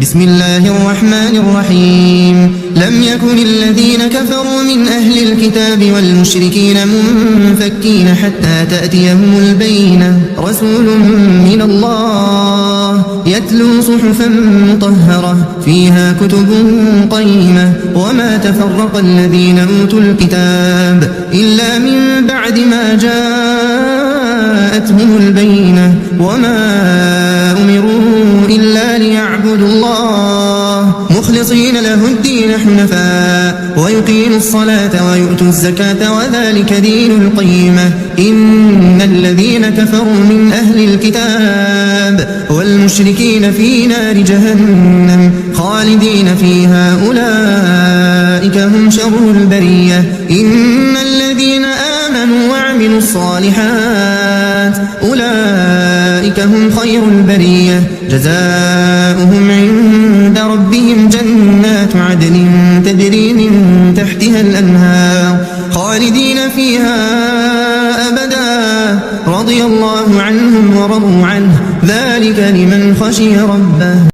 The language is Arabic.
بسم الله الرحمن الرحيم لم يكن الذين كفروا من أهل الكتاب والمشركين منفكين حتى تأتيهم البينة رسول من الله يتلو صحفا مطهرة فيها كتب قيمة وما تفرق الذين أوتوا الكتاب إلا من بعد ما جاءتهم البينة وما أمروا إلا ليعبدوا الله مخلصين له الدين حنفاء ويقيموا الصلاة ويؤتوا الزكاة وذلك دين القيمة إن الذين كفروا من أهل الكتاب والمشركين في نار جهنم خالدين فيها أولئك هم شر البرية إن الذين آمنوا وعملوا الصالحات أولئك هم خير البرية جزاؤهم عند ربهم جنات عدن تجري من تحتها الأنهار خالدين فيها أبدا رضي الله عنهم ورضوا عنه ذلك لمن خشي ربه.